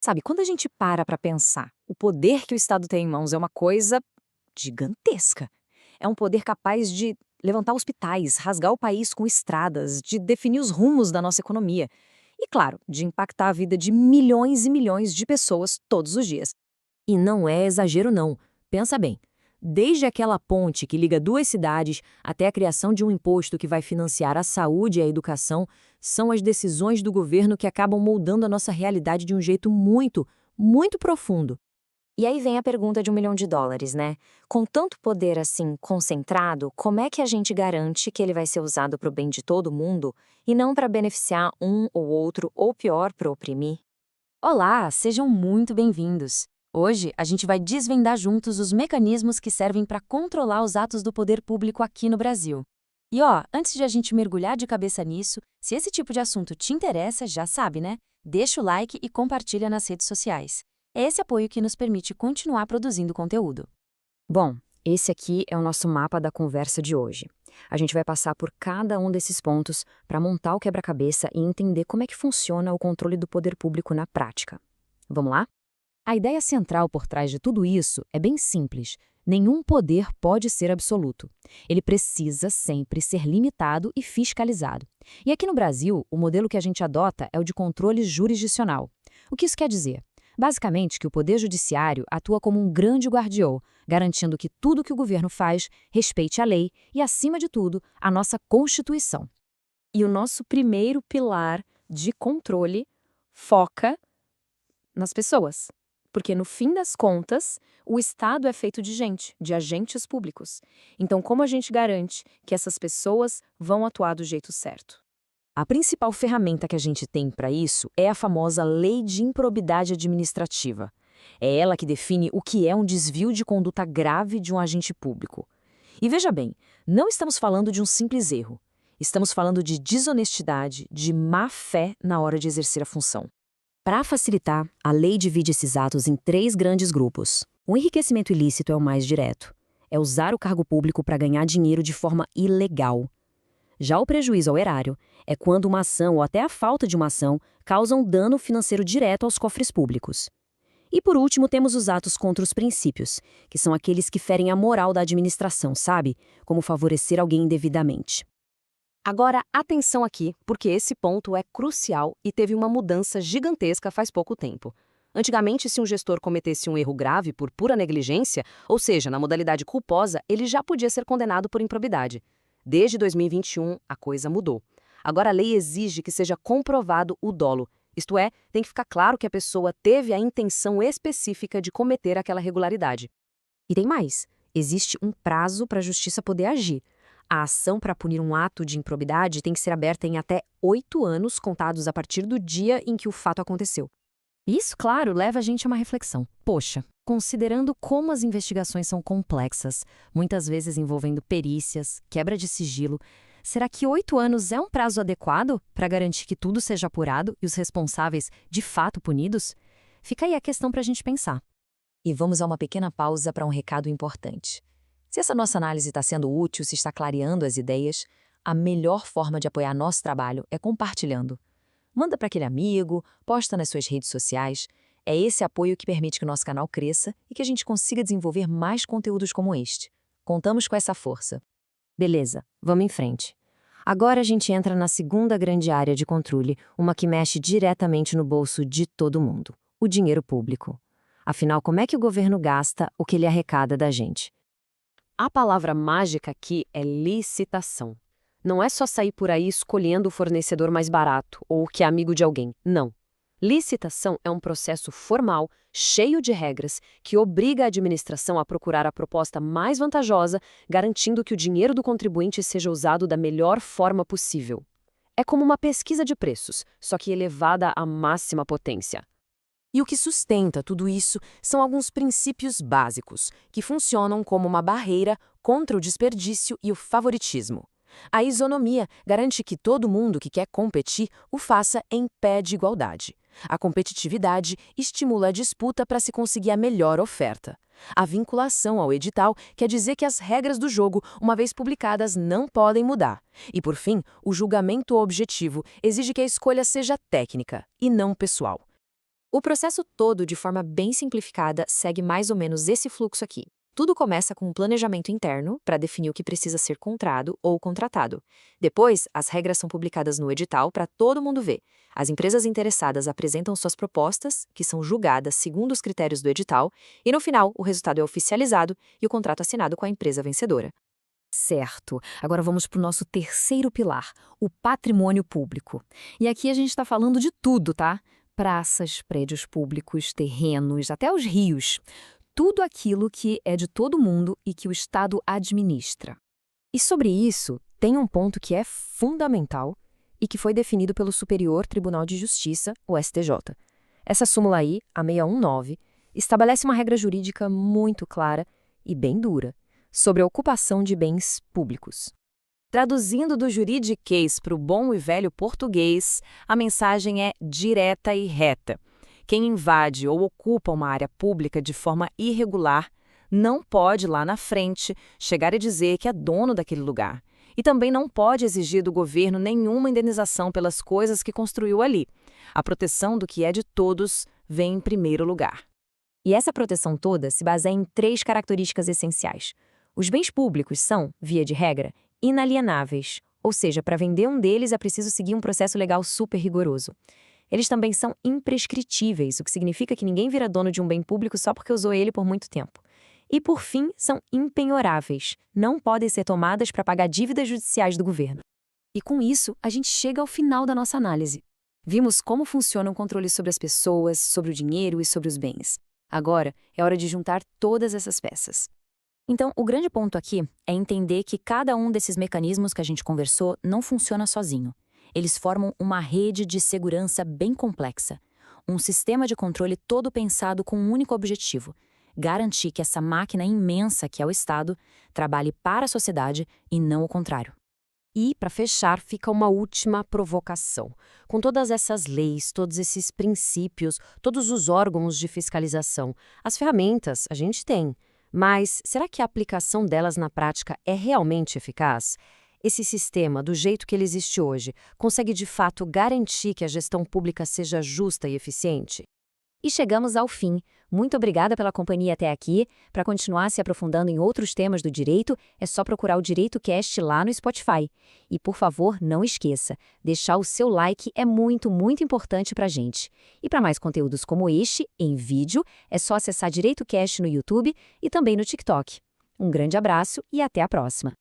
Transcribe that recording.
Sabe, quando a gente para pensar, o poder que o Estado tem em mãos é uma coisa gigantesca. É um poder capaz de levantar hospitais, rasgar o país com estradas, de definir os rumos da nossa economia. E, claro, de impactar a vida de milhões e milhões de pessoas todos os dias. E não é exagero não. Pensa bem. Desde aquela ponte que liga duas cidades até a criação de um imposto que vai financiar a saúde e a educação, são as decisões do governo que acabam moldando a nossa realidade de um jeito muito, muito profundo. E aí vem a pergunta de US$ 1 milhão, né? Com tanto poder assim concentrado, como é que a gente garante que ele vai ser usado para o bem de todo mundo e não para beneficiar um ou outro, ou pior, para oprimir? Olá, sejam muito bem-vindos. Hoje a gente vai desvendar juntos os mecanismos que servem para controlar os atos do poder público aqui no Brasil. E ó, antes de a gente mergulhar de cabeça nisso, se esse tipo de assunto te interessa, já sabe, né? Deixa o like e compartilha nas redes sociais. É esse apoio que nos permite continuar produzindo conteúdo. Bom, esse aqui é o nosso mapa da conversa de hoje. A gente vai passar por cada um desses pontos para montar o quebra-cabeça e entender como é que funciona o controle do poder público na prática. Vamos lá? A ideia central por trás de tudo isso é bem simples. Nenhum poder pode ser absoluto. Ele precisa sempre ser limitado e fiscalizado. E aqui no Brasil, o modelo que a gente adota é o de controle jurisdicional. O que isso quer dizer? Basicamente, que o Poder Judiciário atua como um grande guardião, garantindo que tudo que o governo faz respeite a lei e, acima de tudo, a nossa Constituição. E o nosso primeiro pilar de controle foca nas pessoas. Porque, no fim das contas, o Estado é feito de gente, de agentes públicos. Então, como a gente garante que essas pessoas vão atuar do jeito certo? A principal ferramenta que a gente tem para isso é a famosa Lei de Improbidade Administrativa. É ela que define o que é um desvio de conduta grave de um agente público. E veja bem, não estamos falando de um simples erro. Estamos falando de desonestidade, de má-fé na hora de exercer a função. Para facilitar, a lei divide esses atos em três grandes grupos. O enriquecimento ilícito é o mais direto. É usar o cargo público para ganhar dinheiro de forma ilegal. Já o prejuízo ao erário é quando uma ação ou até a falta de uma ação causam dano financeiro direto aos cofres públicos. E por último temos os atos contra os princípios, que são aqueles que ferem a moral da administração, sabe? Como favorecer alguém indevidamente. Agora, atenção aqui, porque esse ponto é crucial e teve uma mudança gigantesca faz pouco tempo. Antigamente, se um gestor cometesse um erro grave por pura negligência, ou seja, na modalidade culposa, ele já podia ser condenado por improbidade. Desde 2021, a coisa mudou. Agora a lei exige que seja comprovado o dolo, isto é, tem que ficar claro que a pessoa teve a intenção específica de cometer aquela irregularidade. E tem mais: existe um prazo para a justiça poder agir. A ação para punir um ato de improbidade tem que ser aberta em até 8 anos contados a partir do dia em que o fato aconteceu. Isso, claro, leva a gente a uma reflexão. Poxa, considerando como as investigações são complexas, muitas vezes envolvendo perícias, quebra de sigilo, será que 8 anos é um prazo adequado para garantir que tudo seja apurado e os responsáveis de fato punidos? Fica aí a questão para a gente pensar. E vamos a uma pequena pausa para um recado importante. Se essa nossa análise está sendo útil, se está clareando as ideias, a melhor forma de apoiar nosso trabalho é compartilhando. Manda para aquele amigo, posta nas suas redes sociais. É esse apoio que permite que o nosso canal cresça e que a gente consiga desenvolver mais conteúdos como este. Contamos com essa força. Beleza, vamos em frente. Agora a gente entra na segunda grande área de controle, uma que mexe diretamente no bolso de todo mundo: o dinheiro público. Afinal, como é que o governo gasta o que ele arrecada da gente? A palavra mágica aqui é licitação. Não é só sair por aí escolhendo o fornecedor mais barato ou o que é amigo de alguém. Não. Licitação é um processo formal, cheio de regras, que obriga a administração a procurar a proposta mais vantajosa, garantindo que o dinheiro do contribuinte seja usado da melhor forma possível. É como uma pesquisa de preços, só que elevada à máxima potência. E o que sustenta tudo isso são alguns princípios básicos, que funcionam como uma barreira contra o desperdício e o favoritismo. A isonomia garante que todo mundo que quer competir o faça em pé de igualdade. A competitividade estimula a disputa para se conseguir a melhor oferta. A vinculação ao edital quer dizer que as regras do jogo, uma vez publicadas, não podem mudar. E, por fim, o julgamento objetivo exige que a escolha seja técnica e não pessoal. O processo todo, de forma bem simplificada, segue mais ou menos esse fluxo aqui. Tudo começa com um planejamento interno para definir o que precisa ser comprado ou contratado. Depois, as regras são publicadas no edital para todo mundo ver. As empresas interessadas apresentam suas propostas, que são julgadas segundo os critérios do edital, e no final, o resultado é oficializado e o contrato assinado com a empresa vencedora. Certo. Agora vamos para o nosso terceiro pilar, o patrimônio público. E aqui a gente está falando de tudo, tá? Praças, prédios públicos, terrenos, até os rios. Tudo aquilo que é de todo mundo e que o Estado administra. E sobre isso, tem um ponto que é fundamental e que foi definido pelo Superior Tribunal de Justiça, o STJ. Essa súmula aí, a 619, estabelece uma regra jurídica muito clara e bem dura sobre a ocupação de bens públicos. Traduzindo do juridiquês para o bom e velho português, a mensagem é direta e reta. Quem invade ou ocupa uma área pública de forma irregular não pode, lá na frente, chegar e dizer que é dono daquele lugar. E também não pode exigir do governo nenhuma indenização pelas coisas que construiu ali. A proteção do que é de todos vem em primeiro lugar. E essa proteção toda se baseia em 3 características essenciais. Os bens públicos são, via de regra, inalienáveis, ou seja, para vender um deles é preciso seguir um processo legal super rigoroso. Eles também são imprescritíveis, o que significa que ninguém vira dono de um bem público só porque usou ele por muito tempo. E, por fim, são impenhoráveis, não podem ser tomadas para pagar dívidas judiciais do governo. E com isso, a gente chega ao final da nossa análise. Vimos como funciona o controle sobre as pessoas, sobre o dinheiro e sobre os bens. Agora, é hora de juntar todas essas peças. Então, o grande ponto aqui é entender que cada um desses mecanismos que a gente conversou não funciona sozinho. Eles formam uma rede de segurança bem complexa, um sistema de controle todo pensado com um único objetivo: garantir que essa máquina imensa que é o Estado trabalhe para a sociedade e não o contrário. E, para fechar, fica uma última provocação. Com todas essas leis, todos esses princípios, todos os órgãos de fiscalização, as ferramentas a gente tem. Mas será que a aplicação delas na prática é realmente eficaz? Esse sistema, do jeito que ele existe hoje, consegue de fato garantir que a gestão pública seja justa e eficiente? E chegamos ao fim. Muito obrigada pela companhia até aqui. Para continuar se aprofundando em outros temas do direito, é só procurar o DireitoCast lá no Spotify. E, por favor, não esqueça, deixar o seu like é muito, muito importante para a gente. E para mais conteúdos como este, em vídeo, é só acessar DireitoCast no YouTube e também no TikTok. Um grande abraço e até a próxima!